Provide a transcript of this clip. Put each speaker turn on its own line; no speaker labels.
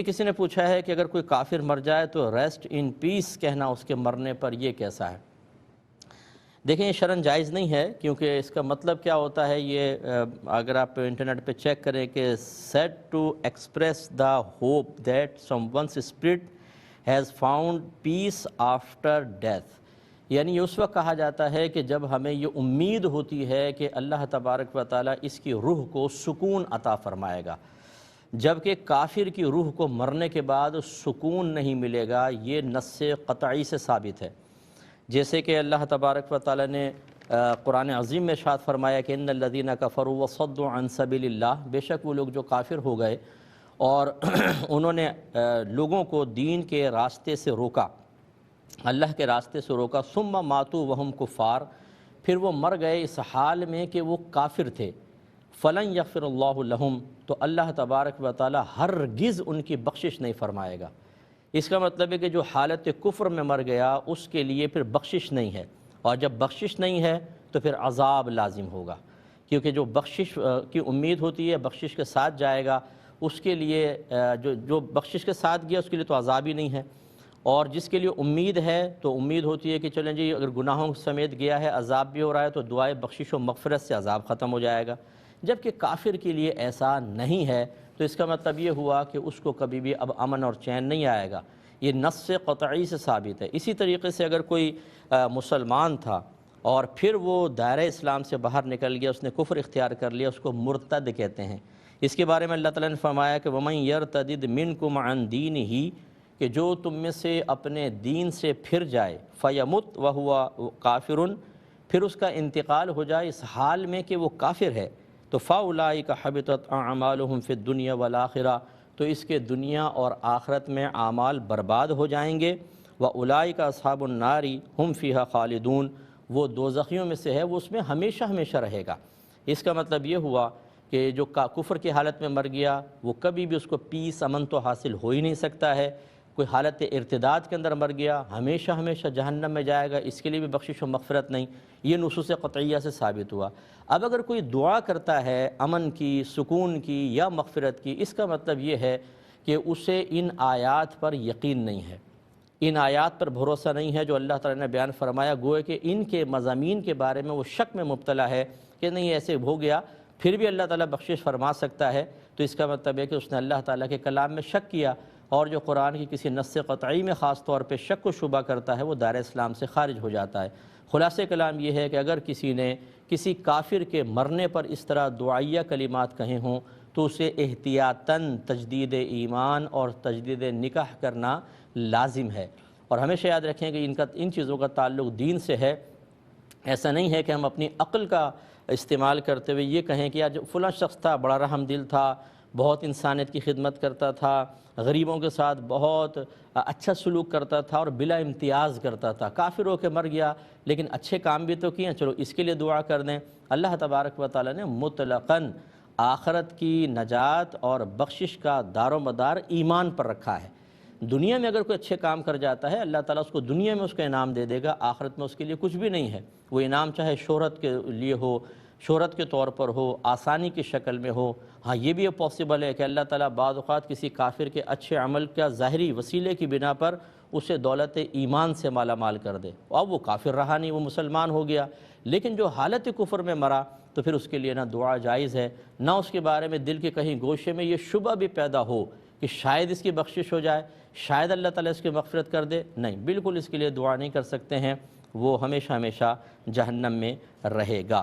کسی نے پوچھا ہے کہ اگر کوئی کافر مر جائے تو ریسٹ ان پیس کہنا اس کے مرنے پر یہ کیسا ہے؟ دیکھیں یہ شرعاً جائز نہیں ہے، کیونکہ اس کا مطلب کیا ہوتا ہے یہ اگر آپ انٹرنیٹ پہ چیک کریں کہ said to express the hope that someone's spirit has found peace after death, یعنی یہ اس وقت کہا جاتا ہے کہ جب ہمیں یہ امید ہوتی ہے کہ اللہ تبارک و تعالیٰ اس کی روح کو سکون عطا فرمائے گا، جبکہ کافر کی روح کو مرنے کے بعد سکون نہیں ملے گا۔ یہ نص قطعی سے ثابت ہے، جیسے کہ اللہ تبارک و تعالیٰ نے قرآن عظیم میں ارشاد فرمایا کہ ان الذین کفروا وصدوا عن سبیل اللہ، بے شک وہ لوگ جو کافر ہو گئے اور انہوں نے لوگوں کو دین کے راستے سے روکا، اللہ کے راستے سے روکا، ثم ماتوا وہم کفار، پھر وہ مر گئے اس حال میں کہ وہ کافر تھے، فلن یغفر اللہ لہم، تو اللہ تبارک و تعالی ہرگز ان کی بخشش نہیں فرمائے گا۔ اس کا مطلب ہے کہ جو حالت کفر میں مر گیا اس کے لیے پھر بخشش نہیں ہے، اور جب بخشش نہیں ہے تو پھر عذاب لازم ہوگا، کیونکہ جو بخشش کی امید ہوتی ہے بخشش کے ساتھ جائے گا، اس کے لیے جو بخشش کے ساتھ گیا اس کے لیے تو عذاب ہی نہیں ہے، اور جس کے لیے امید ہے تو امید ہوتی ہے کہ چلیں جی اگر گناہوں سمیت گیا ہے عذاب بھی ہو رہا ہے تو دعائے بخشش و مغفرت سے عذاب ختم ہو جائے گا، جبکہ کافر کے لیے ایسا نہیں ہے، تو اس کا مطلب یہ ہوا کہ اس کو کبھی بھی اب امن اور چین نہیں آئے گا۔ یہ نص قطعی سے ثابت ہے۔ اسی طریقے سے اگر کوئی مسلمان تھا اور پھر وہ دائرہ اسلام سے باہر نکل گیا، اس نے کفر اختیار کر لیا، اس کو مرتد کہتے ہیں۔ اس کے بارے میں اللہ تعالیٰ نے فرمایا کہ وَمَن يَرْتَدِدْ مِنْكُمْ عَنْ دِينِهِ، کہ جو تم میں سے اپنے دین سے پھر جائے، فَيَمُتْ وَهُوَ كَافِرٌ، پھر اس کا انتقال ہو جائے اس حال میں کہ وہ کافر ہے، تو فَأُولَٰئِكَ حَبِطَتْ أَعْمَالُهُمْ فِي الدُّنْيَا وَالْآخِرَةِ، تو اس کے دنیا اور آخرت میں اعمال برباد ہو جائیں گے۔ وَأُولَٰئِكَ أَصْحَابُ النَّارِ هُمْ فِيهَا خَالِدُونَ، وہ دوزخیوں میں سے ہے، وہ اس میں ہمیشہ ہمیشہ رہے گا۔ اس کا مطلب یہ ہوا کہ جو کفر کی حالت میں مر گیا وہ کبھی بھی اس کو پیس امن تو حاصل ہو ہی نہیں سکتا ہے۔ کوئی حالت ارتداد کے اندر مر گیا ہمیشہ ہمیشہ جہنم میں جائے گا، اس کے لیے بھی بخشش و مغفرت نہیں۔ یہ نصوص قطعیہ سے ثابت ہوا۔ اب اگر کوئی دعا کرتا ہے امن کی، سکون کی یا مغفرت کی، اس کا مطلب یہ ہے کہ اسے ان آیات پر یقین نہیں ہے، ان آیات پر بھروسہ نہیں ہے جو اللہ تعالیٰ نے بیان فرمایا، گویا کہ ان کے مضامین کے بارے میں وہ شک میں مبتلا ہے کہ نہیں ایسے ہو گیا پھر بھی اللہ تعالیٰ بخشش فرما سکتا ہے، تو اس کا مطلب ہے کہ اس نے اللہ تعالیٰ کے کلام میں شک کیا، اور جو قرآن کی کسی نص قطعی میں خاص طور پہ شک و شبہ کرتا ہے وہ دائرہ اسلام سے خارج ہو جاتا ہے۔ خلاصہ کلام یہ ہے کہ اگر کسی نے کسی کافر کے مرنے پر اس طرح دعائیہ کلمات کہے ہوں تو اسے احتیاطاً تجدید ایمان اور تجدید نکاح کرنا لازم ہے، اور ہمیشہ یاد رکھیں کہ ان چیزوں کا تعلق دین سے ہے۔ ایسا نہیں ہے کہ ہم اپنی عقل کا استعمال کرتے ہوئے یہ کہیں کہ آج فلاں شخص تھا بڑا رحم دل تھا، بہت انسانیت کی خدمت کرتا تھا، غریبوں کے ساتھ بہت اچھا سلوک کرتا تھا اور بلا امتیاز کرتا تھا، کافر ہو کے مر گیا لیکن اچھے کام بھی تو کیے، چلو اس کے لیے دعا کر دیں۔ اللہ تبارک و تعالیٰ نے مطلقاً آخرت کی نجات اور بخشش کا دار و مدار ایمان پر رکھا ہے۔ دنیا میں اگر کوئی اچھے کام کر جاتا ہے اللہ تعالیٰ اس کو دنیا میں اس کا انعام دے دے گا، آخرت میں اس کے لیے کچھ بھی نہیں ہے۔ وہ انعام چاہے شہرت کے لیے ہو، شہرت کے طور پر ہو، آسانی کی شکل میں ہو۔ ہاں یہ بھی پاسبل ہے کہ اللہ تعالیٰ بعض اوقات کسی کافر کے اچھے عمل کا ظاہری وسیلے کی بنا پر اسے دولت ایمان سے مالا مال کر دے، اب وہ کافر رہا نہیں، وہ مسلمان ہو گیا، لیکن جو حالت کفر میں مرا تو پھر اس کے لیے نہ دعا جائز ہے، نہ اس کے بارے میں دل کے کہیں گوشے میں یہ شبہ بھی پیدا ہو کہ شاید اس کی بخشش ہو جائے، شاید اللہ تعالیٰ اس کی مغفرت کر دے۔ نہیں، بالکل اس کے لیے دعا نہیں کر سکتے ہیں، وہ ہمیشہ ہمیشہ جہنم میں رہے گا۔